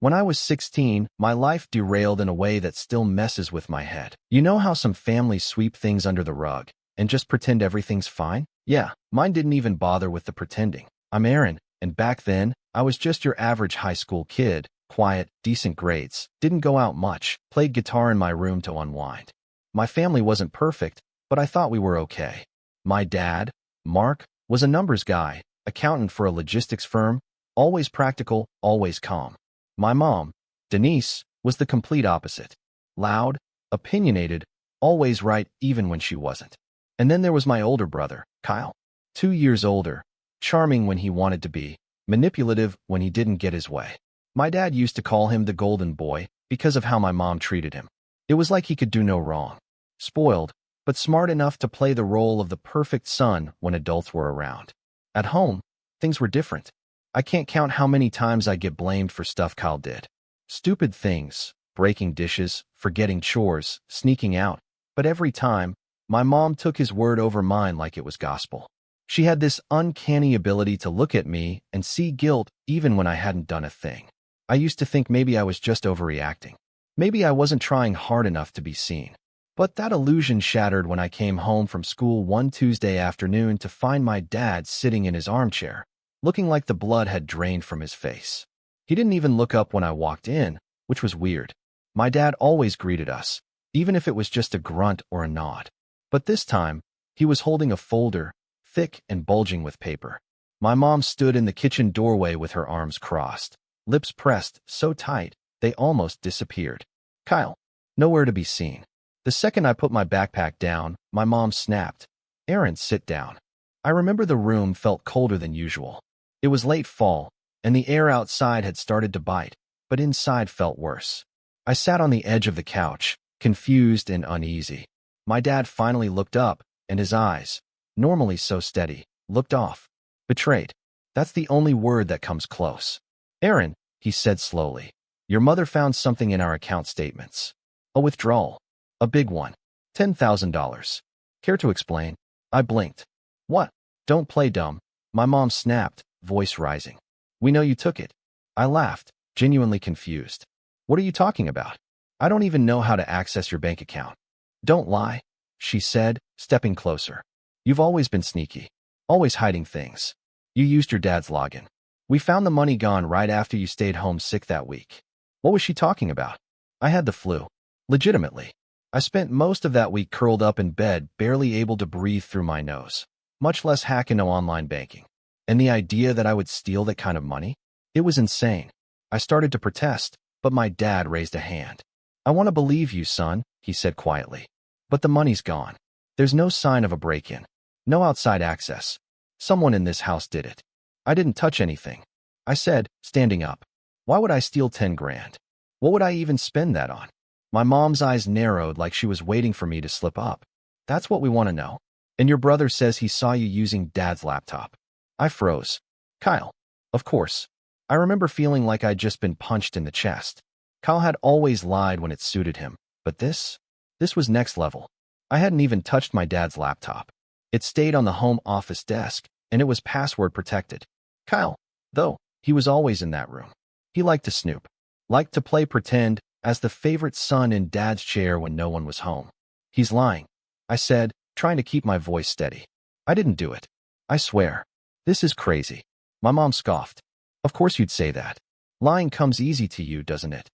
When I was 16, my life derailed in a way that still messes with my head. You know how some families sweep things under the rug and just pretend everything's fine? Yeah, mine didn't even bother with the pretending. I'm Aaron, and back then, I was just your average high school kid, quiet, decent grades, didn't go out much, played guitar in my room to unwind. My family wasn't perfect, but I thought we were okay. My dad, Mark, was a numbers guy, accountant for a logistics firm, always practical, always calm. My mom, Denise, was the complete opposite. Loud, opinionated, always right even when she wasn't. And then there was my older brother, Kyle. 2 years older, charming when he wanted to be, manipulative when he didn't get his way. My dad used to call him the golden boy because of how my mom treated him. It was like he could do no wrong. Spoiled, but smart enough to play the role of the perfect son when adults were around. At home, things were different. I can't count how many times I get blamed for stuff Kyle did. Stupid things, breaking dishes, forgetting chores, sneaking out. But every time, my mom took his word over mine like it was gospel. She had this uncanny ability to look at me and see guilt even when I hadn't done a thing. I used to think maybe I was just overreacting. Maybe I wasn't trying hard enough to be seen. But that illusion shattered when I came home from school one Tuesday afternoon to find my dad sitting in his armchair, looking like the blood had drained from his face. He didn't even look up when I walked in, which was weird. My dad always greeted us, even if it was just a grunt or a nod. But this time, he was holding a folder, thick and bulging with paper. My mom stood in the kitchen doorway with her arms crossed, lips pressed so tight they almost disappeared. Kyle, nowhere to be seen. The second I put my backpack down, my mom snapped, "Aaron, sit down." I remember the room felt colder than usual. It was late fall, and the air outside had started to bite, but inside felt worse. I sat on the edge of the couch, confused and uneasy. My dad finally looked up, and his eyes, normally so steady, looked off. Betrayed. That's the only word that comes close. "Aaron," he said slowly, "your mother found something in our account statements. A withdrawal. A big one. $10,000. Care to explain?" I blinked. "What? Don't play dumb," my mom snapped, voice rising. "We know you took it." I laughed, genuinely confused. "What are you talking about? I don't even know how to access your bank account." "Don't lie," she said, stepping closer. "You've always been sneaky, always hiding things. You used your dad's login. We found the money gone right after you stayed home sick that week." What was she talking about? I had the flu. Legitimately. I spent most of that week curled up in bed, barely able to breathe through my nose, much less hack into online banking. And the idea that I would steal that kind of money? It was insane. I started to protest, but my dad raised a hand. "I want to believe you, son," he said quietly. "But the money's gone. There's no sign of a break-in. No outside access. Someone in this house did it." "I didn't touch anything," I said, standing up. "Why would I steal 10 grand? What would I even spend that on?" My mom's eyes narrowed like she was waiting for me to slip up. "That's what we want to know. And your brother says he saw you using Dad's laptop." I froze. "Kyle." Of course. I remember feeling like I'd just been punched in the chest. Kyle had always lied when it suited him, but this was next level. I hadn't even touched my dad's laptop. It stayed on the home office desk, and it was password protected. Kyle, though, he was always in that room. He liked to snoop, liked to play pretend as the favorite son in Dad's chair when no one was home. "He's lying," I said, trying to keep my voice steady. "I didn't do it. I swear." "This is crazy." My mom scoffed. "Of course you'd say that. Lying comes easy to you, doesn't it?"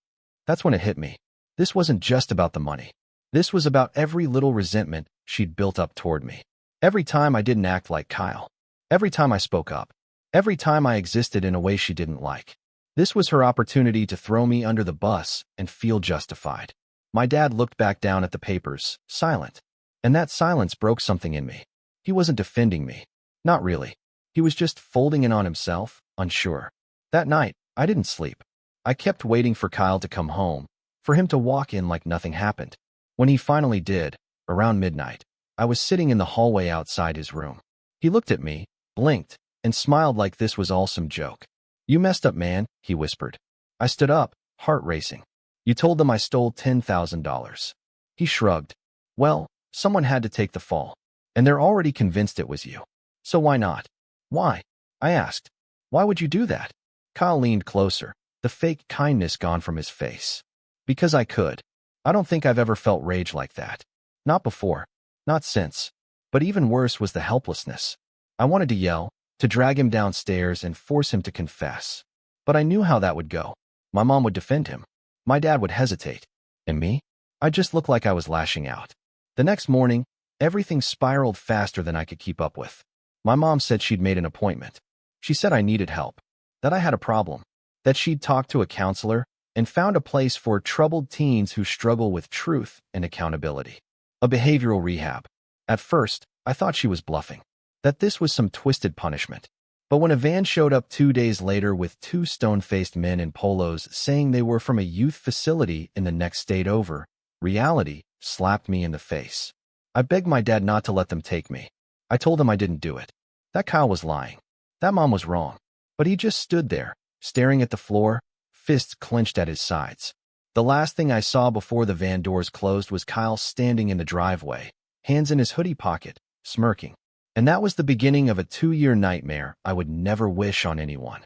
That's when it hit me. This wasn't just about the money. This was about every little resentment she'd built up toward me. Every time I didn't act like Kyle. Every time I spoke up. Every time I existed in a way she didn't like. This was her opportunity to throw me under the bus and feel justified. My dad looked back down at the papers, silent. And that silence broke something in me. He wasn't defending me. Not really. He was just folding in on himself, unsure. That night, I didn't sleep. I kept waiting for Kyle to come home, for him to walk in like nothing happened. When he finally did, around midnight, I was sitting in the hallway outside his room. He looked at me, blinked, and smiled like this was all some joke. "You messed up, man," he whispered. I stood up, heart racing. "You told them I stole $10,000. He shrugged. "Well, someone had to take the fall, and they're already convinced it was you. So why not?" "Why?" I asked. "Why would you do that?" Kyle leaned closer, the fake kindness gone from his face. Because I could. I don't think I've ever felt rage like that. Not before. Not since. But even worse was the helplessness. I wanted to yell, to drag him downstairs and force him to confess. But I knew how that would go. My mom would defend him. My dad would hesitate. And me? I just looked like I was lashing out. The next morning, everything spiraled faster than I could keep up with. My mom said she'd made an appointment. She said I needed help, that I had a problem, that she'd talked to a counselor and found a place for troubled teens who struggle with truth and accountability. A behavioral rehab. At first, I thought she was bluffing, that this was some twisted punishment. But when a van showed up 2 days later with 2 stone-faced men in polos saying they were from a youth facility in the next state over, reality slapped me in the face. I begged my dad not to let them take me. I told him I didn't do it. That Kyle was lying. That mom was wrong. But he just stood there, staring at the floor, fists clenched at his sides. The last thing I saw before the van doors closed was Kyle standing in the driveway, hands in his hoodie pocket, smirking. And that was the beginning of a 2-year nightmare I would never wish on anyone.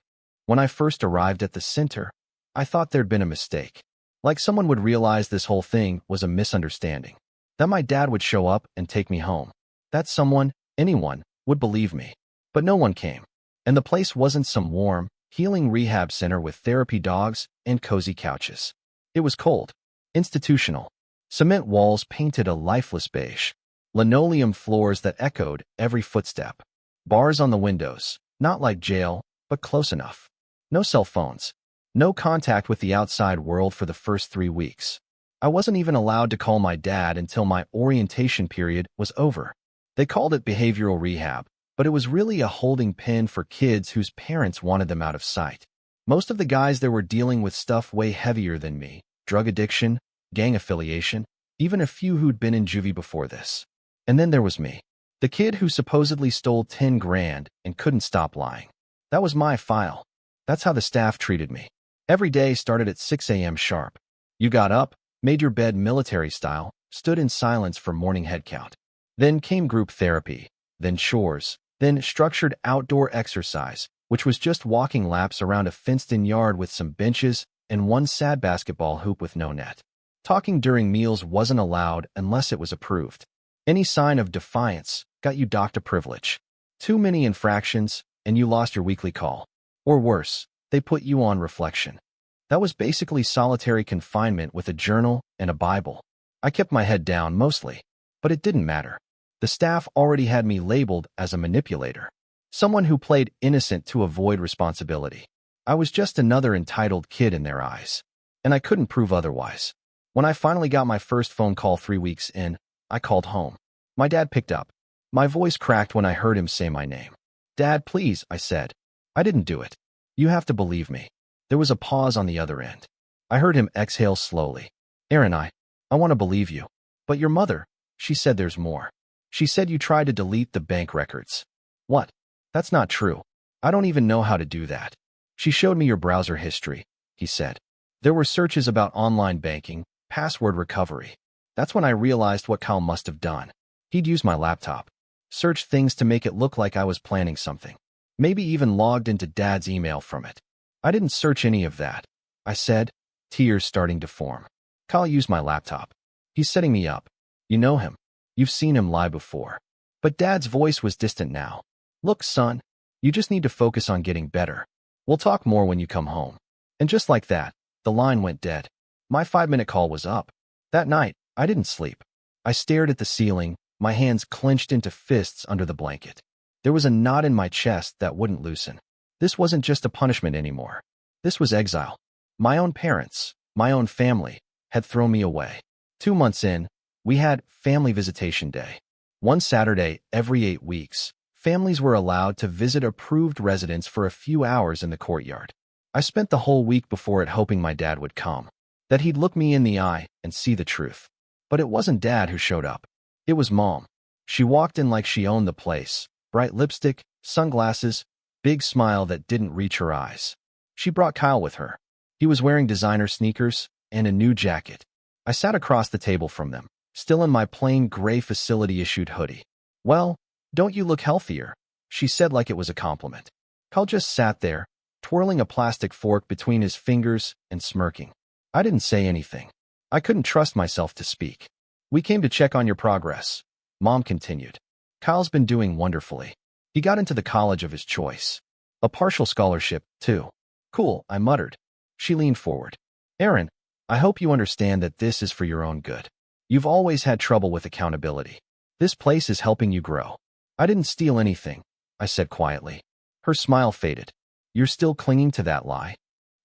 When I first arrived at the center, I thought there'd been a mistake. Like someone would realize this whole thing was a misunderstanding. That my dad would show up and take me home. That someone, anyone, would believe me. But no one came. And the place wasn't some warm, healing rehab center with therapy dogs and cozy couches. It was cold, institutional. Cement walls painted a lifeless beige. Linoleum floors that echoed every footstep. Bars on the windows, not like jail, but close enough. No cell phones. No contact with the outside world for the first 3 weeks. I wasn't even allowed to call my dad until my orientation period was over. They called it behavioral rehab, but it was really a holding pen for kids whose parents wanted them out of sight. Most of the guys there were dealing with stuff way heavier than me. Drug addiction, gang affiliation, even a few who'd been in juvie before this. And then there was me. The kid who supposedly stole 10 grand and couldn't stop lying. That was my file. That's how the staff treated me. Every day started at 6 a.m. sharp. You got up, made your bed military style, stood in silence for morning head count. Then came group therapy, then chores, then structured outdoor exercise, which was just walking laps around a fenced-in yard with some benches and one sad basketball hoop with no net. Talking during meals wasn't allowed unless it was approved. Any sign of defiance got you docked a privilege. Too many infractions, and you lost your weekly call. Or worse, they put you on reflection. That was basically solitary confinement with a journal and a Bible. I kept my head down mostly, but it didn't matter. The staff already had me labeled as a manipulator, someone who played innocent to avoid responsibility. I was just another entitled kid in their eyes, and I couldn't prove otherwise. When I finally got my first phone call 3 weeks in, I called home. My dad picked up. My voice cracked when I heard him say my name. "Dad, please," I said. "I didn't do it. You have to believe me." There was a pause on the other end. I heard him exhale slowly. "Aaron, I want to believe you. But your mother, she said there's more. She said you tried to delete the bank records." "What? That's not true. I don't even know how to do that." "She showed me your browser history," he said. "There were searches about online banking, password recovery." That's when I realized what Kyle must have done. He'd used my laptop, searched things to make it look like I was planning something, maybe even logged into Dad's email from it. "I didn't search any of that," I said, tears starting to form. "Kyle used my laptop. He's setting me up. You know him. You've seen him lie before." But Dad's voice was distant now. "Look, son, you just need to focus on getting better. We'll talk more when you come home." And just like that, the line went dead. My 5-minute call was up. That night, I didn't sleep. I stared at the ceiling, my hands clenched into fists under the blanket. There was a knot in my chest that wouldn't loosen. This wasn't just a punishment anymore. This was exile. My own parents, my own family, had thrown me away. 2 months in, we had family visitation day. One Saturday every 8 weeks, families were allowed to visit approved residents for a few hours in the courtyard. I spent the whole week before it hoping my dad would come, that he'd look me in the eye and see the truth. But it wasn't Dad who showed up. It was Mom. She walked in like she owned the place. Bright lipstick, sunglasses, big smile that didn't reach her eyes. She brought Kyle with her. He was wearing designer sneakers and a new jacket. I sat across the table from them, still in my plain gray facility-issued hoodie. "Well, don't you look healthier?" she said like it was a compliment. Kyle just sat there, twirling a plastic fork between his fingers and smirking. I didn't say anything. I couldn't trust myself to speak. We came to check on your progress, Mom continued. Kyle's been doing wonderfully. He got into the college of his choice. A partial scholarship, too. Cool, I muttered. She leaned forward. Aaron, I hope you understand that this is for your own good. You've always had trouble with accountability. This place is helping you grow. I didn't steal anything, I said quietly. Her smile faded. You're still clinging to that lie?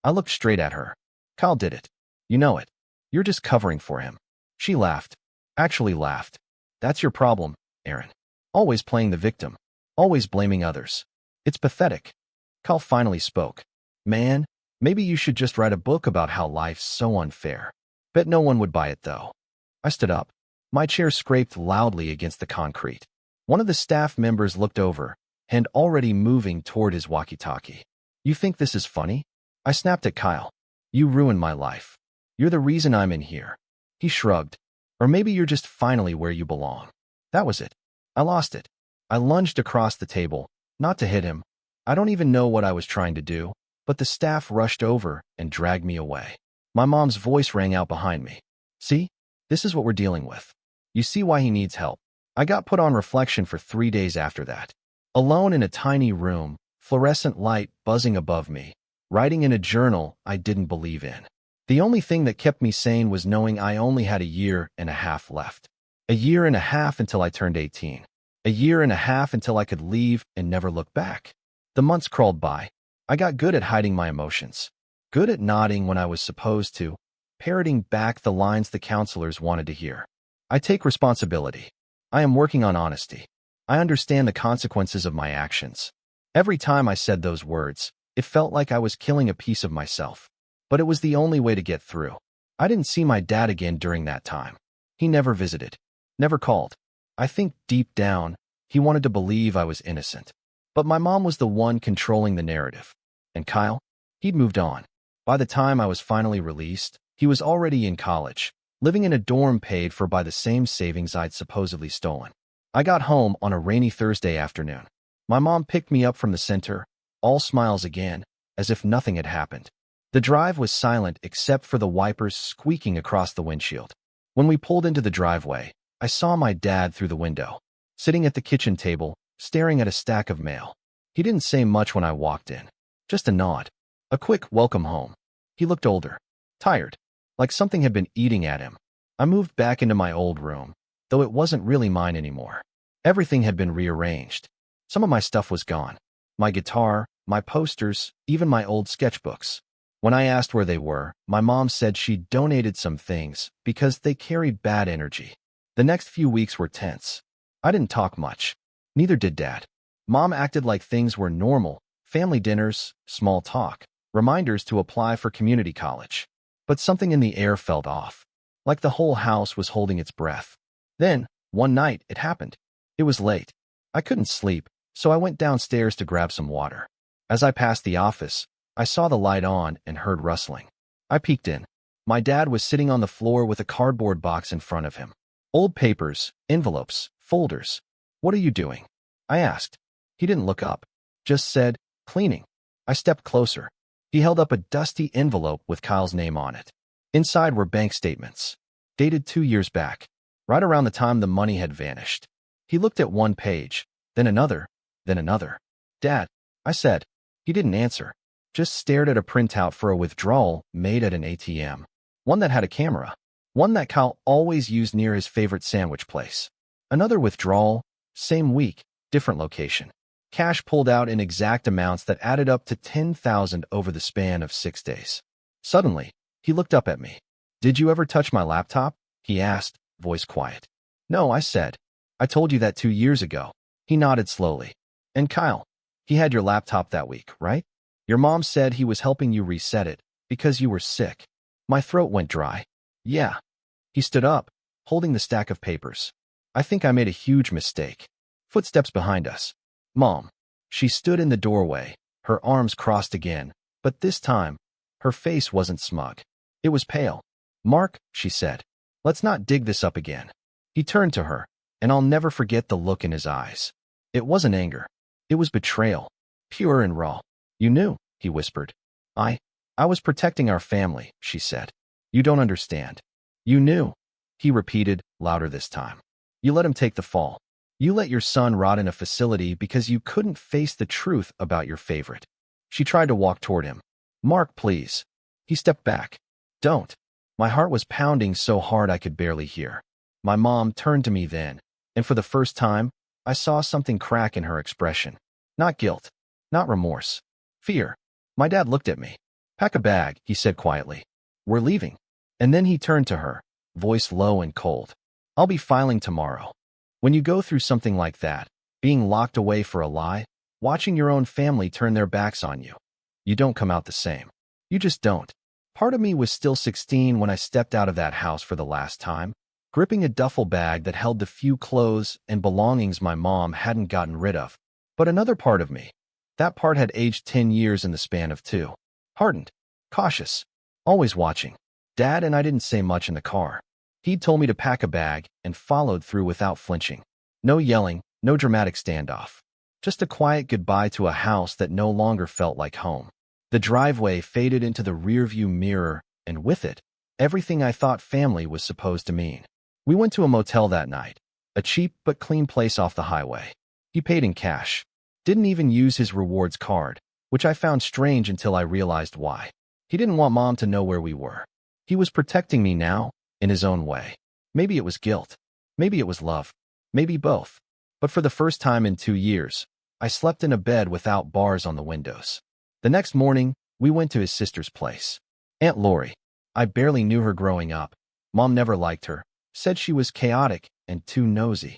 I looked straight at her. Kyle did it. You know it. You're just covering for him. She laughed. Actually laughed. That's your problem, Aaron. Always playing the victim. Always blaming others. It's pathetic. Kyle finally spoke. Man, maybe you should just write a book about how life's so unfair. Bet no one would buy it, though. I stood up. My chair scraped loudly against the concrete. One of the staff members looked over, hand already moving toward his walkie-talkie. You think this is funny? I snapped at Kyle. You ruined my life. You're the reason I'm in here. He shrugged. Or maybe you're just finally where you belong. That was it. I lost it. I lunged across the table, not to hit him. I don't even know what I was trying to do, but the staff rushed over and dragged me away. My mom's voice rang out behind me. See? This is what we're dealing with. You see why he needs help. I got put on reflection for 3 days after that. Alone in a tiny room, fluorescent light buzzing above me, writing in a journal I didn't believe in. The only thing that kept me sane was knowing I only had a year and a half left. A year and a half until I turned 18. A year and a half until I could leave and never look back. The months crawled by. I got good at hiding my emotions. Good at nodding when I was supposed to, parroting back the lines the counselors wanted to hear. I take responsibility. I am working on honesty. I understand the consequences of my actions. Every time I said those words, it felt like I was killing a piece of myself. But it was the only way to get through. I didn't see my dad again during that time. He never visited. Never called. I think deep down, he wanted to believe I was innocent. But my mom was the one controlling the narrative. And Kyle? He'd moved on. By the time I was finally released, he was already in college, living in a dorm paid for by the same savings I'd supposedly stolen. I got home on a rainy Thursday afternoon. My mom picked me up from the center, all smiles again, as if nothing had happened. The drive was silent except for the wipers squeaking across the windshield. When we pulled into the driveway, I saw my dad through the window, sitting at the kitchen table, staring at a stack of mail. He didn't say much when I walked in. Just a nod. A quick welcome home. He looked older. Tired. Like something had been eating at him. I moved back into my old room, though it wasn't really mine anymore. Everything had been rearranged. Some of my stuff was gone. My guitar, my posters, even my old sketchbooks. When I asked where they were, my mom said she'd donated some things because they carried bad energy. The next few weeks were tense. I didn't talk much. Neither did Dad. Mom acted like things were normal, family dinners, small talk, reminders to apply for community college. But something in the air felt off, like the whole house was holding its breath. Then, one night, it happened. It was late. I couldn't sleep, so I went downstairs to grab some water. As I passed the office, I saw the light on and heard rustling. I peeked in. My dad was sitting on the floor with a cardboard box in front of him. Old papers, envelopes, folders. What are you doing? I asked. He didn't look up. Just said, cleaning. I stepped closer. He held up a dusty envelope with Kyle's name on it. Inside were bank statements, dated 2 years back, right around the time the money had vanished. He looked at one page, then another, then another. Dad, I said. He didn't answer. Just stared at a printout for a withdrawal made at an ATM. One that had a camera. One that Kyle always used near his favorite sandwich place. Another withdrawal, same week, different location. Cash pulled out in exact amounts that added up to $10,000 over the span of 6 days. Suddenly, he looked up at me. Did you ever touch my laptop? He asked, voice quiet. No, I said. I told you that 2 years ago. He nodded slowly. And Kyle, he had your laptop that week, right? Your mom said he was helping you reset it because you were sick. My throat went dry. Yeah. He stood up, holding the stack of papers. I think I made a huge mistake. Footsteps behind us. Mom. She stood in the doorway, her arms crossed again, but this time, her face wasn't smug. It was pale. Mark, she said, let's not dig this up again. He turned to her, and I'll never forget the look in his eyes. It wasn't anger. It was betrayal. Pure and raw. You knew, he whispered. I I was protecting our family, she said. You don't understand. You knew, he repeated, louder this time. You let him take the fall. You let your son rot in a facility because you couldn't face the truth about your favorite. She tried to walk toward him. Mark, please. He stepped back. Don't. My heart was pounding so hard I could barely hear. My mom turned to me then, and for the first time, I saw something crack in her expression. Not guilt. Not remorse. Fear. My dad looked at me. Pack a bag, he said quietly. We're leaving. And then he turned to her, voice low and cold. I'll be filing tomorrow. When you go through something like that, being locked away for a lie, watching your own family turn their backs on you, you don't come out the same. You just don't. Part of me was still 16 when I stepped out of that house for the last time, gripping a duffel bag that held the few clothes and belongings my mom hadn't gotten rid of. But another part of me, that part had aged 10 years in the span of 2. Hardened, cautious, always watching. Dad and I didn't say much in the car. He'd told me to pack a bag and followed through without flinching. No yelling, no dramatic standoff. Just a quiet goodbye to a house that no longer felt like home. The driveway faded into the rearview mirror, and with it, everything I thought family was supposed to mean. We went to a motel that night, a cheap but clean place off the highway. He paid in cash. Didn't even use his rewards card, which I found strange until I realized why. He didn't want Mom to know where we were. He was protecting me now, in his own way. Maybe it was guilt. Maybe it was love. Maybe both. But for the first time in 2 years, I slept in a bed without bars on the windows. The next morning, we went to his sister's place. Aunt Lori. I barely knew her growing up. Mom never liked her, said she was chaotic and too nosy.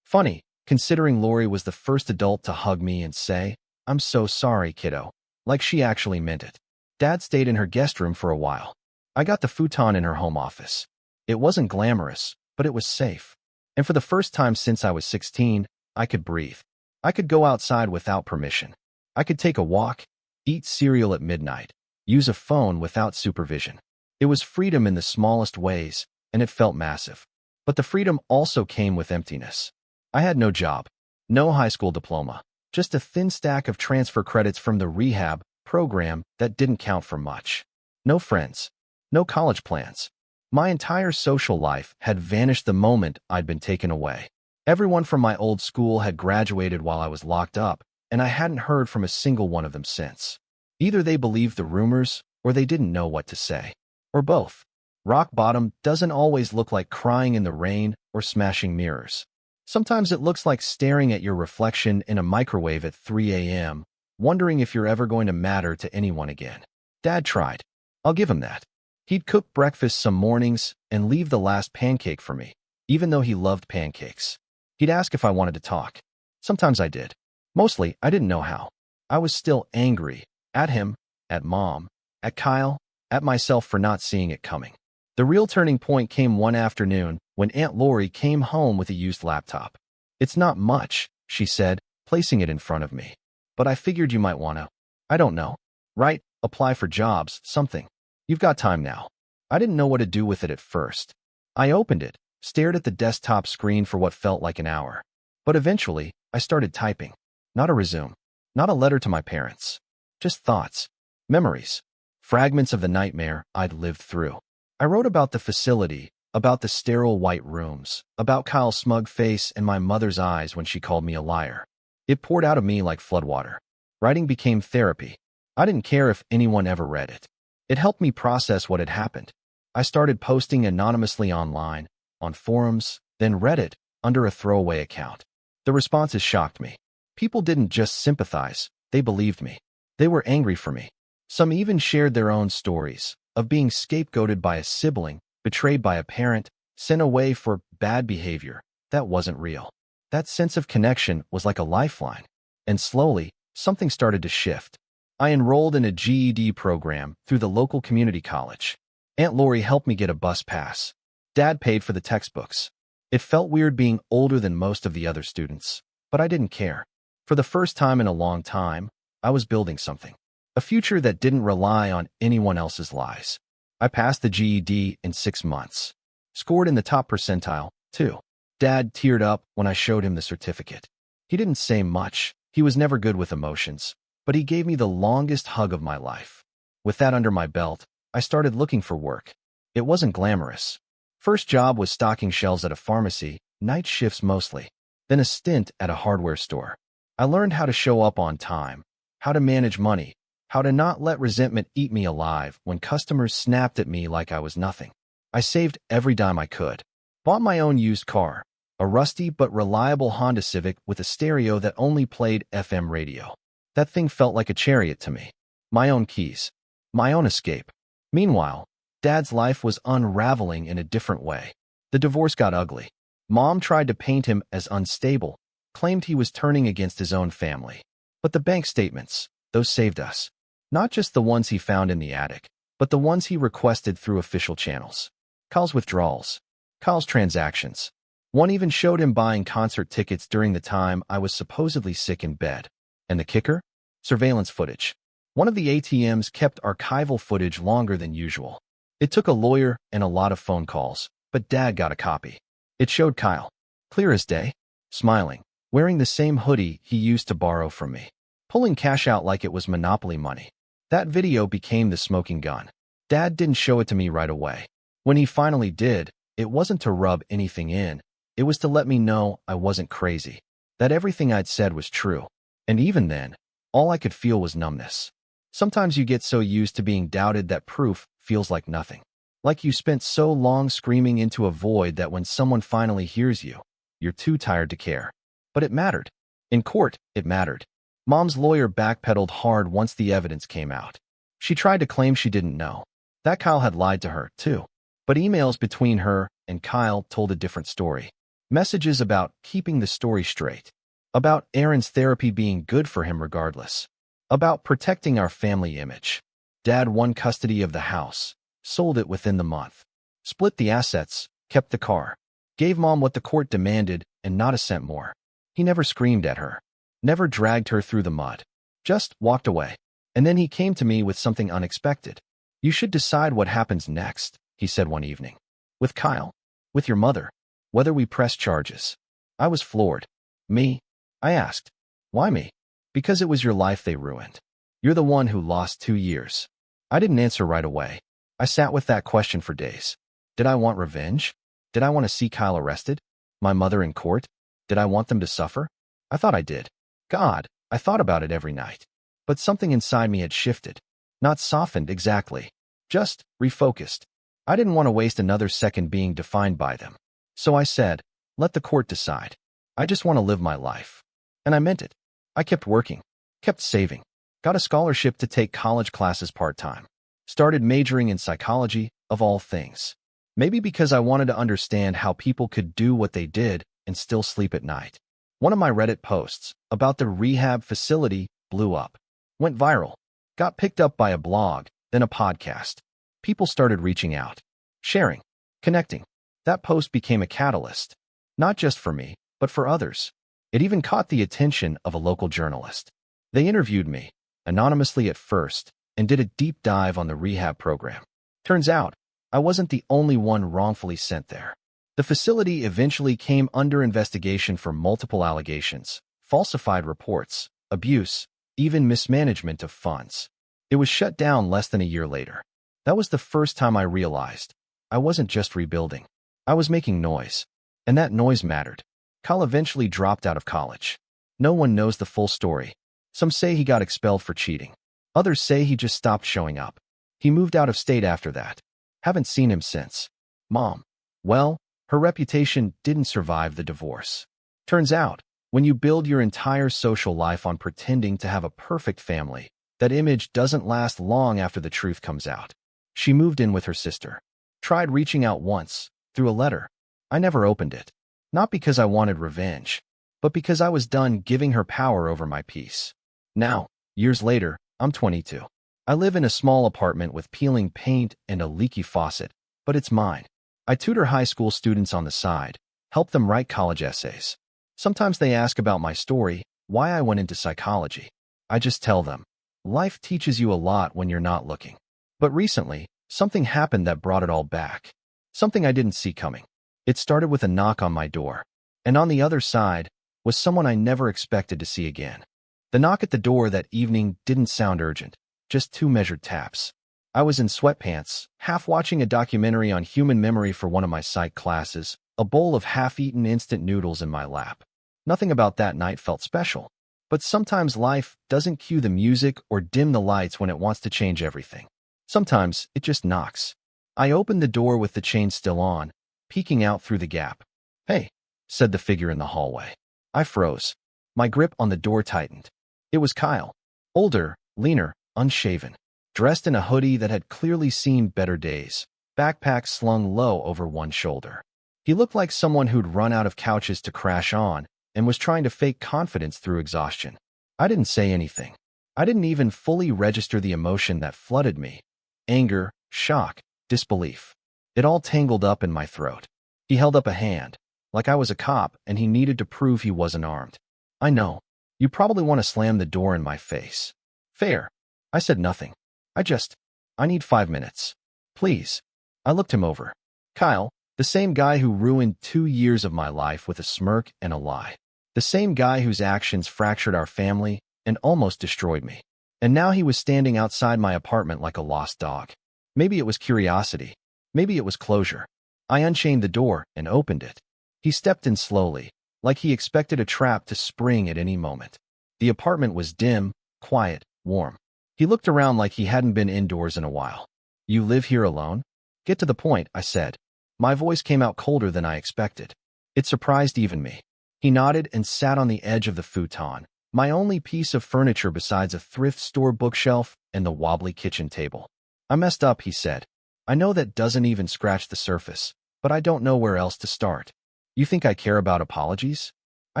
Funny, considering Lori was the first adult to hug me and say, I'm so sorry, kiddo, like she actually meant it. Dad stayed in her guest room for a while. I got the futon in her home office. It wasn't glamorous, but it was safe. And for the first time since I was 16, I could breathe. I could go outside without permission. I could take a walk, eat cereal at midnight, use a phone without supervision. It was freedom in the smallest ways, and it felt massive. But the freedom also came with emptiness. I had no job, no high school diploma, just a thin stack of transfer credits from the Rehab program that didn't count for much. No friends, no college plans. My entire social life had vanished the moment I'd been taken away. Everyone from my old school had graduated while I was locked up, and I hadn't heard from a single one of them since. Either they believed the rumors, or they didn't know what to say. Or both. Rock bottom doesn't always look like crying in the rain or smashing mirrors. Sometimes it looks like staring at your reflection in a microwave at 3 a.m., wondering if you're ever going to matter to anyone again. Dad tried. I'll give him that. He'd cook breakfast some mornings and leave the last pancake for me, even though he loved pancakes. He'd ask if I wanted to talk. Sometimes I did. Mostly, I didn't know how. I was still angry. At him, at Mom, at Kyle, at myself for not seeing it coming. The real turning point came one afternoon when Aunt Lori came home with a used laptop. It's not much, she said, placing it in front of me. But I figured you might want to. I don't know. Right? Apply for jobs, something. You've got time now. I didn't know what to do with it at first. I opened it, stared at the desktop screen for what felt like an hour. But eventually, I started typing. Not a resume. Not a letter to my parents. Just thoughts. Memories. Fragments of the nightmare I'd lived through. I wrote about the facility, about the sterile white rooms, about Kyle's smug face and my mother's eyes when she called me a liar. It poured out of me like floodwater. Writing became therapy. I didn't care if anyone ever read it. It helped me process what had happened. I started posting anonymously online, on forums, then Reddit, under a throwaway account. The responses shocked me. People didn't just sympathize, they believed me. They were angry for me. Some even shared their own stories of being scapegoated by a sibling, betrayed by a parent, sent away for bad behavior that wasn't real. That sense of connection was like a lifeline. And slowly, something started to shift. I enrolled in a GED program through the local community college. Aunt Lori helped me get a bus pass. Dad paid for the textbooks. It felt weird being older than most of the other students, but I didn't care. For the first time in a long time, I was building something. A future that didn't rely on anyone else's lies. I passed the GED in 6 months. Scored in the top percentile, too. Dad teared up when I showed him the certificate. He didn't say much. He was never good with emotions. but he gave me the longest hug of my life. With that under my belt, I started looking for work. It wasn't glamorous. First job was stocking shelves at a pharmacy, night shifts mostly. Then a stint at a hardware store. I learned how to show up on time, how to manage money, how to not let resentment eat me alive when customers snapped at me like I was nothing. I saved every dime I could. Bought my own used car, a rusty but reliable Honda Civic with a stereo that only played FM radio. That thing felt like a chariot to me. My own keys. My own escape. Meanwhile, Dad's life was unraveling in a different way. The divorce got ugly. Mom tried to paint him as unstable, claimed he was turning against his own family. But the bank statements, those saved us. Not just the ones he found in the attic, but the ones he requested through official channels. Kyle's withdrawals. Kyle's transactions. One even showed him buying concert tickets during the time I was supposedly sick in bed. And the kicker? Surveillance footage. One of the ATMs kept archival footage longer than usual. It took a lawyer and a lot of phone calls, but Dad got a copy. It showed Kyle, clear as day, smiling, wearing the same hoodie he used to borrow from me, pulling cash out like it was Monopoly money. That video became the smoking gun. Dad didn't show it to me right away. When he finally did, it wasn't to rub anything in. It was to let me know I wasn't crazy, that everything I'd said was true. And even then, all I could feel was numbness. Sometimes you get so used to being doubted that proof feels like nothing. Like you spent so long screaming into a void that when someone finally hears you, you're too tired to care. But it mattered. In court, it mattered. Mom's lawyer backpedaled hard once the evidence came out. She tried to claim she didn't know. That Kyle had lied to her, too. But emails between her and Kyle told a different story. Messages about keeping the story straight. About Aaron's therapy being good for him regardless. About protecting our family image. Dad won custody of the house. Sold it within the month. Split the assets, kept the car. Gave Mom what the court demanded and not a cent more. He never screamed at her. Never dragged her through the mud. Just walked away. And then he came to me with something unexpected. You should decide what happens next, he said one evening. With Kyle. With your mother. Whether we press charges. I was floored. Me? I asked. Why me? Because it was your life they ruined. You're the one who lost 2 years. I didn't answer right away. I sat with that question for days. Did I want revenge? Did I want to see Kyle arrested? My mother in court? Did I want them to suffer? I thought I did. God, I thought about it every night. But something inside me had shifted. Not softened exactly. Just refocused. I didn't want to waste another second being defined by them. So I said, let the court decide. I just want to live my life. And I meant it. I kept working. Kept saving. Got a scholarship to take college classes part-time. Started majoring in psychology, of all things. Maybe because I wanted to understand how people could do what they did and still sleep at night. One of my Reddit posts about the rehab facility blew up. Went viral. Got picked up by a blog, then a podcast. People started reaching out. Sharing. Connecting. That post became a catalyst. Not just for me, but for others. It even caught the attention of a local journalist. They interviewed me, anonymously at first, and did a deep dive on the rehab program. Turns out, I wasn't the only one wrongfully sent there. The facility eventually came under investigation for multiple allegations, falsified reports, abuse, even mismanagement of funds. It was shut down less than a year later. That was the first time I realized I wasn't just rebuilding. I was making noise. And that noise mattered. Kyle eventually dropped out of college. No one knows the full story. Some say he got expelled for cheating. Others say he just stopped showing up. He moved out of state after that. Haven't seen him since. Mom. Well, her reputation didn't survive the divorce. Turns out, when you build your entire social life on pretending to have a perfect family, that image doesn't last long after the truth comes out. She moved in with her sister. Tried reaching out once, through a letter. I never opened it. Not because I wanted revenge, but because I was done giving her power over my peace. Now, years later, I'm 22. I live in a small apartment with peeling paint and a leaky faucet, but it's mine. I tutor high school students on the side, help them write college essays. Sometimes they ask about my story, why I went into psychology. I just tell them, life teaches you a lot when you're not looking. But recently, something happened that brought it all back. Something I didn't see coming. It started with a knock on my door, and on the other side was someone I never expected to see again. The knock at the door that evening didn't sound urgent, just 2 measured taps. I was in sweatpants, half watching a documentary on human memory for one of my psych classes, a bowl of half-eaten instant noodles in my lap. Nothing about that night felt special. But sometimes life doesn't cue the music or dim the lights when it wants to change everything. Sometimes it just knocks. I opened the door with the chain still on, peeking out through the gap. "Hey," said the figure in the hallway. I froze. My grip on the door tightened. It was Kyle. Older, leaner, unshaven. Dressed in a hoodie that had clearly seen better days. Backpack slung low over one shoulder. He looked like someone who'd run out of couches to crash on and was trying to fake confidence through exhaustion. I didn't say anything. I didn't even fully register the emotion that flooded me. Anger, shock, disbelief. It all tangled up in my throat. He held up a hand, like I was a cop and he needed to prove he wasn't armed. "I know. You probably want to slam the door in my face." "Fair." I said nothing. I need 5 minutes. Please." I looked him over. Kyle, the same guy who ruined 2 years of my life with a smirk and a lie. The same guy whose actions fractured our family and almost destroyed me. And now he was standing outside my apartment like a lost dog. Maybe it was curiosity. Maybe it was closure. I unchained the door and opened it. He stepped in slowly, like he expected a trap to spring at any moment. The apartment was dim, quiet, warm. He looked around like he hadn't been indoors in a while. "You live here alone?" "Get to the point," I said. My voice came out colder than I expected. It surprised even me. He nodded and sat on the edge of the futon, my only piece of furniture besides a thrift store bookshelf and the wobbly kitchen table. "I messed up," he said. "I know that doesn't even scratch the surface, but I don't know where else to start." "You think I care about apologies?" I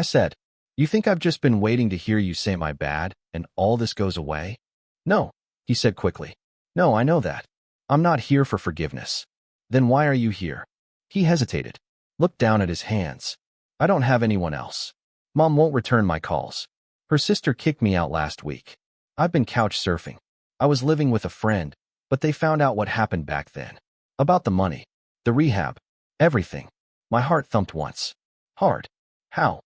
said. "You think I've just been waiting to hear you say my bad, and all this goes away?" "No," he said quickly. "No, I know that. I'm not here for forgiveness." "Then why are you here?" He hesitated, looked down at his hands. "I don't have anyone else. Mom won't return my calls. Her sister kicked me out last week. I've been couch surfing. I was living with a friend, but they found out what happened back then. About the money, the rehab, everything." My heart thumped once. Hard. "How?"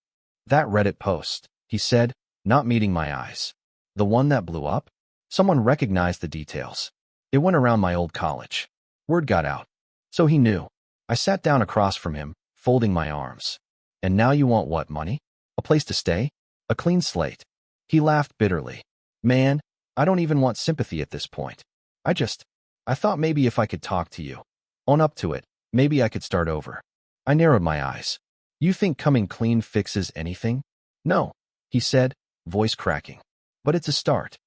"That Reddit post," he said, not meeting my eyes. "The one that blew up? Someone recognized the details. It went around my old college. Word got out. So he knew." I sat down across from him, folding my arms. "And now you want what, money? A place to stay? A clean slate?" He laughed bitterly. "Man, I don't even want sympathy at this point. I thought maybe if I could talk to you, own up to it, maybe I could start over." I narrowed my eyes. "You think coming clean fixes anything?" "No," he said, voice cracking. "But it's a start."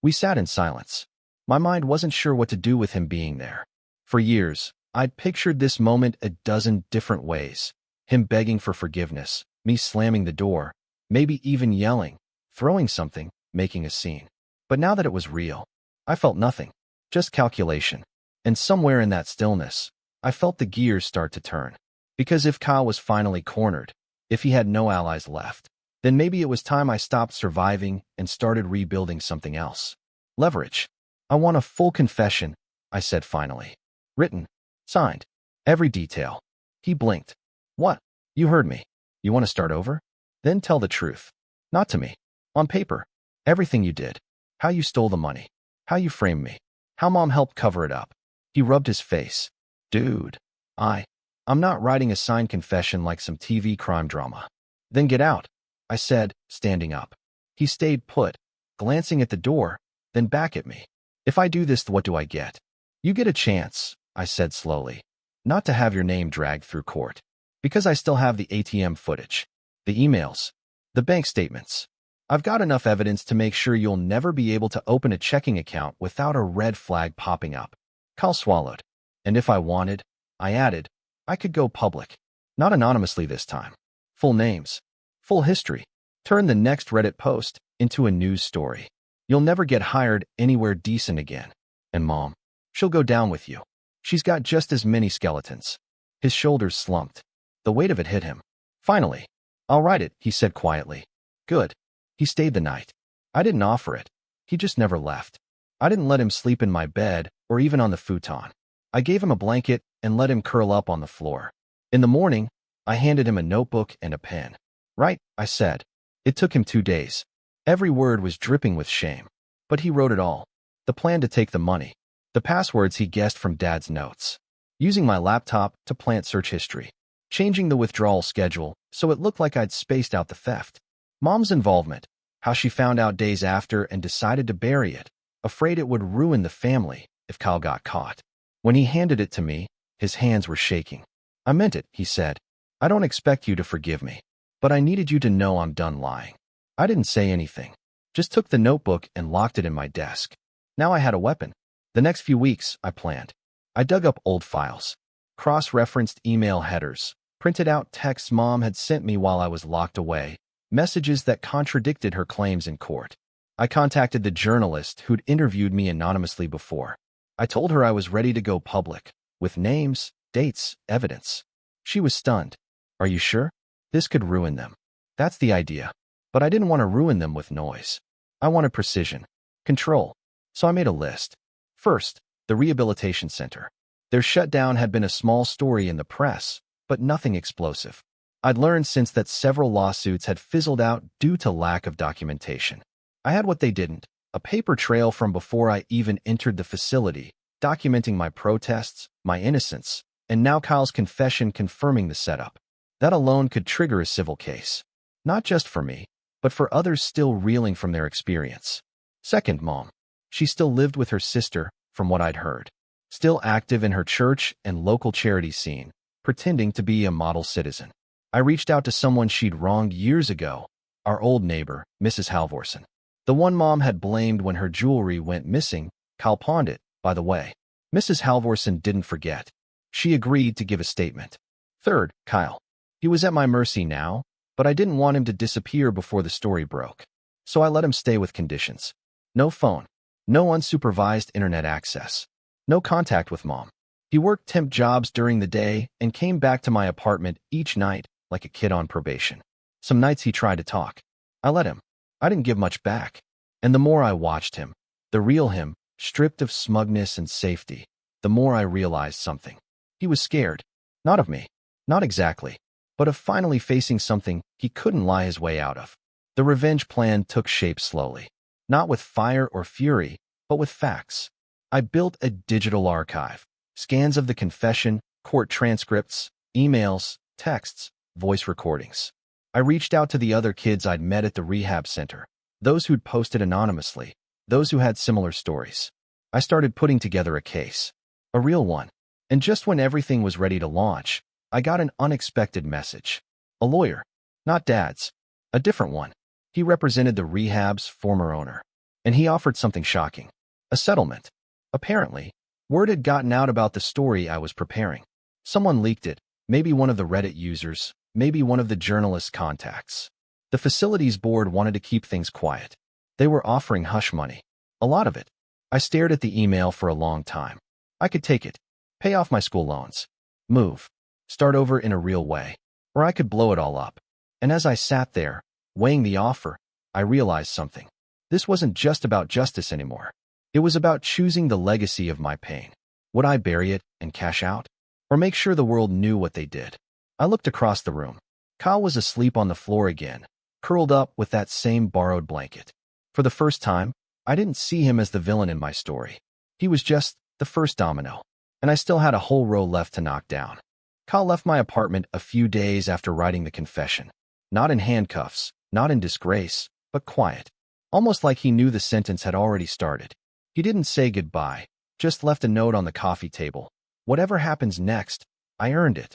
We sat in silence. My mind wasn't sure what to do with him being there. For years, I'd pictured this moment a dozen different ways. Him begging for forgiveness, me slamming the door, maybe even yelling, throwing something, making a scene. But now that it was real, I felt nothing, just calculation. And somewhere in that stillness, I felt the gears start to turn. Because if Kyle was finally cornered, if he had no allies left, then maybe it was time I stopped surviving and started rebuilding something else. Leverage. "I want a full confession," I said finally. "Written. Signed. Every detail." He blinked. "What?" "You heard me. You want to start over? Then tell the truth. Not to me. On paper. Everything you did. How you stole the money. How you framed me. How Mom helped cover it up." He rubbed his face. "Dude. I'm not writing a signed confession like some TV crime drama." "Then get out," I said, standing up. He stayed put, glancing at the door, then back at me. "If I do this, what do I get?" "You get a chance," I said slowly, "not to have your name dragged through court. Because I still have the ATM footage, the emails, the bank statements. I've got enough evidence to make sure you'll never be able to open a checking account without a red flag popping up." Kyle swallowed. "And if I wanted," I added, "I could go public. Not anonymously this time. Full names. Full history. Turn the next Reddit post into a news story. You'll never get hired anywhere decent again. And Mom, she'll go down with you. She's got just as many skeletons." His shoulders slumped. The weight of it hit him. "Finally. I'll write it," he said quietly. "Good." He stayed the night. I didn't offer it. He just never left. I didn't let him sleep in my bed or even on the futon. I gave him a blanket and let him curl up on the floor. In the morning, I handed him a notebook and a pen. "Write," I said. It took him 2 days. Every word was dripping with shame. But he wrote it all. The plan to take the money. The passwords he guessed from Dad's notes. Using my laptop to plant search history. Changing the withdrawal schedule so it looked like I'd spaced out the theft. Mom's involvement. How she found out days after and decided to bury it, afraid it would ruin the family if Kyle got caught. When he handed it to me, his hands were shaking. "I meant it," he said. "I don't expect you to forgive me, but I needed you to know I'm done lying." I didn't say anything, just took the notebook and locked it in my desk. Now I had a weapon. The next few weeks, I planned. I dug up old files, cross-referenced email headers, printed out texts Mom had sent me while I was locked away, messages that contradicted her claims in court. I contacted the journalist who'd interviewed me anonymously before. I told her I was ready to go public, with names, dates, evidence. She was stunned. "Are you sure? This could ruin them." "That's the idea. But I didn't want to ruin them with noise. I wanted precision, control. So I made a list. First, the rehabilitation center. Their shutdown had been a small story in the press, but nothing explosive. I'd learned since that several lawsuits had fizzled out due to lack of documentation. I had what they didn't, a paper trail from before I even entered the facility, documenting my protests, my innocence, and now Kyle's confession confirming the setup. That alone could trigger a civil case. Not just for me, but for others still reeling from their experience. Second, Mom. She still lived with her sister, from what I'd heard. Still active in her church and local charity scene, pretending to be a model citizen. I reached out to someone she'd wronged years ago, our old neighbor, Mrs. Halvorson. The one Mom had blamed when her jewelry went missing. Kyle pawned it, by the way. Mrs. Halvorson didn't forget. She agreed to give a statement. Third, Kyle. He was at my mercy now, but I didn't want him to disappear before the story broke. So I let him stay with conditions. No phone. No unsupervised internet access. No contact with Mom. He worked temp jobs during the day and came back to my apartment each night like a kid on probation. Some nights he tried to talk. I let him. I didn't give much back. And the more I watched him, the real him, stripped of smugness and safety, the more I realized something. He was scared. Not of me. Not exactly. But of finally facing something he couldn't lie his way out of. The revenge plan took shape slowly. Not with fire or fury, but with facts. I built a digital archive. Scans of the confession, court transcripts, emails, texts, voice recordings. I reached out to the other kids I'd met at the rehab center, those who'd posted anonymously, those who had similar stories. I started putting together a case. A real one. And just when everything was ready to launch, I got an unexpected message. A lawyer. Not Dad's. A different one. He represented the rehab's former owner. And he offered something shocking. A settlement. Apparently, word had gotten out about the story I was preparing. Someone leaked it, maybe one of the Reddit users, maybe one of the journalist's contacts. The facilities board wanted to keep things quiet. They were offering hush money. A lot of it. I stared at the email for a long time. I could take it. Pay off my school loans. Move. Start over in a real way. Or I could blow it all up. And as I sat there, weighing the offer, I realized something. This wasn't just about justice anymore. It was about choosing the legacy of my pain. Would I bury it and cash out? Or make sure the world knew what they did? I looked across the room. Kyle was asleep on the floor again, curled up with that same borrowed blanket. For the first time, I didn't see him as the villain in my story. He was just the first domino. And I still had a whole row left to knock down. Kyle left my apartment a few days after writing the confession. Not in handcuffs, not in disgrace, but quiet. Almost like he knew the sentence had already started. He didn't say goodbye, just left a note on the coffee table. Whatever happens next, I earned it.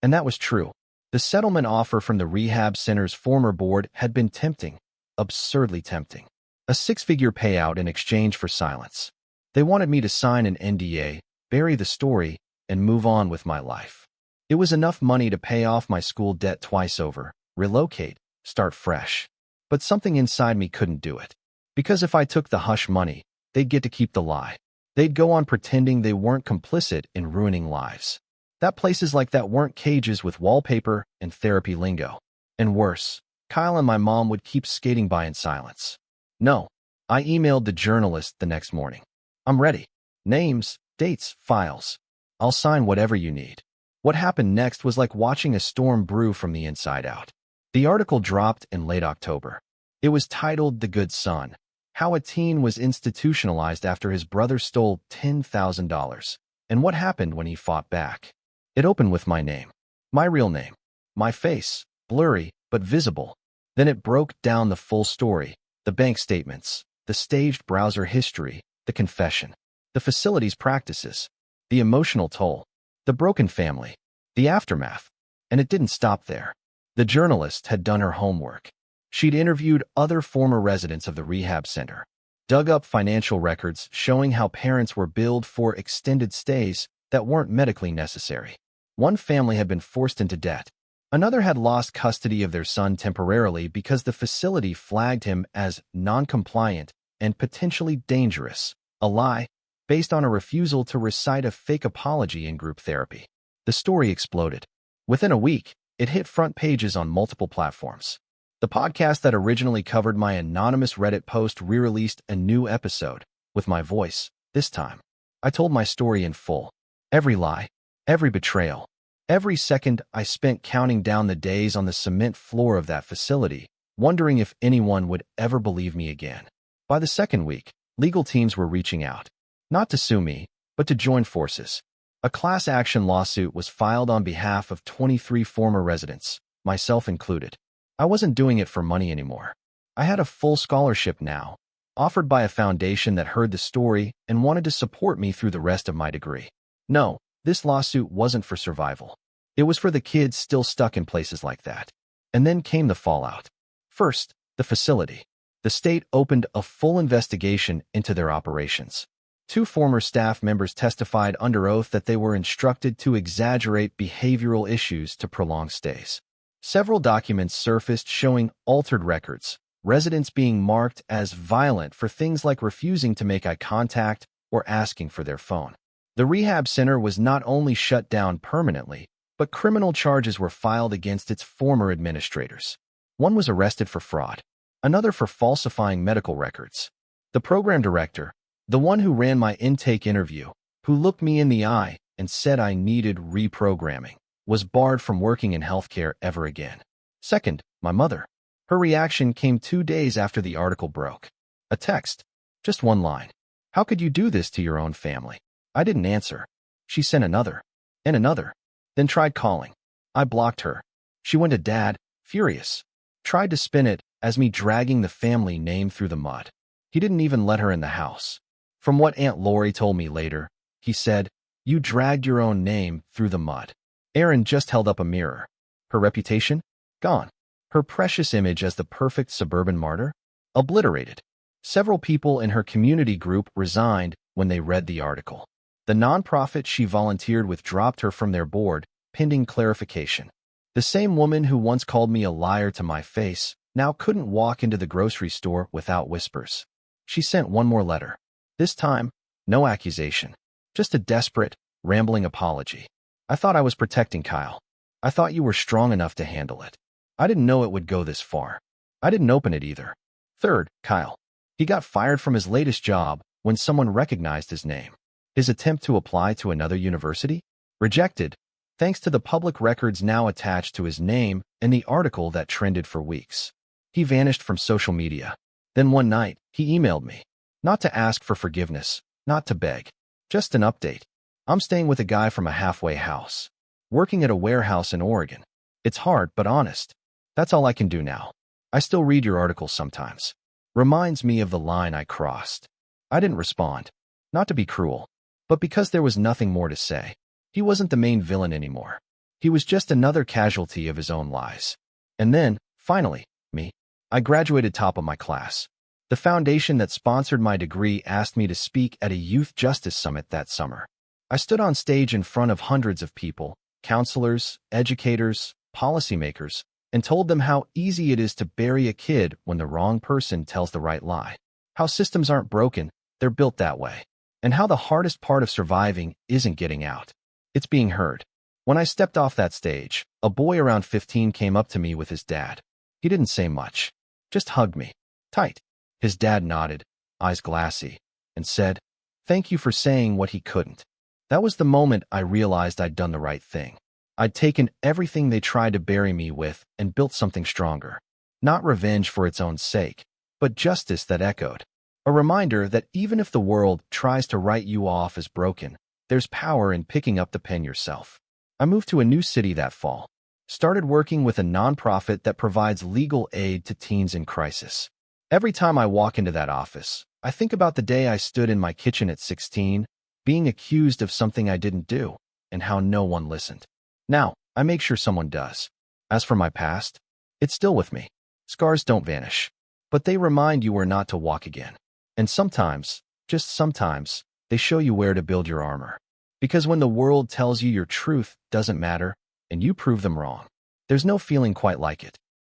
And that was true. The settlement offer from the rehab center's former board had been tempting, absurdly tempting. A six-figure payout in exchange for silence. They wanted me to sign an NDA, bury the story, and move on with my life. It was enough money to pay off my school debt twice over, relocate, start fresh. But something inside me couldn't do it. Because if I took the hush money, they'd get to keep the lie. They'd go on pretending they weren't complicit in ruining lives. That places like that weren't cages with wallpaper and therapy lingo. And worse, Kyle and my mom would keep skating by in silence. No, I emailed the journalist the next morning. I'm ready. Names, dates, files. I'll sign whatever you need. What happened next was like watching a storm brew from the inside out. The article dropped in late October. It was titled The Good Son: How a Teen Was Institutionalized After His Brother Stole $10,000, and What Happened When He Fought Back. It opened with my name, my real name, my face, blurry but visible. Then it broke down the full story, the bank statements, the staged browser history, the confession, the facility's practices, the emotional toll, the broken family, the aftermath. And it didn't stop there. The journalist had done her homework. She'd interviewed other former residents of the rehab center, dug up financial records showing how parents were billed for extended stays that weren't medically necessary. One family had been forced into debt. Another had lost custody of their son temporarily because the facility flagged him as non-compliant and potentially dangerous, a lie based on a refusal to recite a fake apology in group therapy. The story exploded. Within a week, it hit front pages on multiple platforms. The podcast that originally covered my anonymous Reddit post re-released a new episode, with my voice, this time. I told my story in full. Every lie, every betrayal, every second I spent counting down the days on the cement floor of that facility, wondering if anyone would ever believe me again. By the second week, legal teams were reaching out, not to sue me, but to join forces. A class action lawsuit was filed on behalf of 23 former residents, myself included. I wasn't doing it for money anymore. I had a full scholarship now, offered by a foundation that heard the story and wanted to support me through the rest of my degree. No, this lawsuit wasn't for survival. It was for the kids still stuck in places like that. And then came the fallout. First, the facility. The state opened a full investigation into their operations. 2 former staff members testified under oath that they were instructed to exaggerate behavioral issues to prolong stays. Several documents surfaced showing altered records, residents being marked as violent for things like refusing to make eye contact or asking for their phone. The rehab center was not only shut down permanently, but criminal charges were filed against its former administrators. One was arrested for fraud, another for falsifying medical records. The program director, the one who ran my intake interview, who looked me in the eye and said I needed reprogramming, was barred from working in healthcare ever again. Second, my mother. Her reaction came 2 days after the article broke. A text. Just one line. "How could you do this to your own family?" I didn't answer. She sent another. And another. Then tried calling. I blocked her. She went to Dad, furious. Tried to spin it as me dragging the family name through the mud. He didn't even let her in the house. From what Aunt Lori told me later, he said, "You dragged your own name through the mud." Erin just held up a mirror. Her reputation? Gone. Her precious image as the perfect suburban martyr? Obliterated. Several people in her community group resigned when they read the article. The nonprofit she volunteered with dropped her from their board, pending clarification. The same woman who once called me a liar to my face now couldn't walk into the grocery store without whispers. She sent one more letter. This time, no accusation. Just a desperate, rambling apology. I thought I was protecting Kyle. I thought you were strong enough to handle it. I didn't know it would go this far. I didn't open it either. Third, Kyle. He got fired from his latest job when someone recognized his name. His attempt to apply to another university? Rejected, thanks to the public records now attached to his name and the article that trended for weeks. He vanished from social media. Then one night, he emailed me. Not to ask for forgiveness, not to beg. Just an update. I'm staying with a guy from a halfway house. Working at a warehouse in Oregon. It's hard, but honest. That's all I can do now. I still read your articles sometimes. Reminds me of the line I crossed. I didn't respond. Not to be cruel, but because there was nothing more to say. He wasn't the main villain anymore. He was just another casualty of his own lies. And then, finally, me. I graduated top of my class. The foundation that sponsored my degree asked me to speak at a youth justice summit that summer. I stood on stage in front of hundreds of people, counselors, educators, policymakers, and told them how easy it is to bury a kid when the wrong person tells the right lie. How systems aren't broken, they're built that way. And how the hardest part of surviving isn't getting out. It's being heard. When I stepped off that stage, a boy around 15 came up to me with his dad. He didn't say much, just hugged me, tight. His dad nodded, eyes glassy, and said, "Thank you for saying what he couldn't." That was the moment I realized I'd done the right thing. I'd taken everything they tried to bury me with and built something stronger. Not revenge for its own sake, but justice that echoed. A reminder that even if the world tries to write you off as broken, there's power in picking up the pen yourself. I moved to a new city that fall. Started working with a nonprofit that provides legal aid to teens in crisis. Every time I walk into that office, I think about the day I stood in my kitchen at 16, being accused of something I didn't do, and how no one listened. Now, I make sure someone does. As for my past, it's still with me. Scars don't vanish, but they remind you where not to walk again. And sometimes, just sometimes, they show you where to build your armor. Because when the world tells you your truth doesn't matter, and you prove them wrong, there's no feeling quite like it.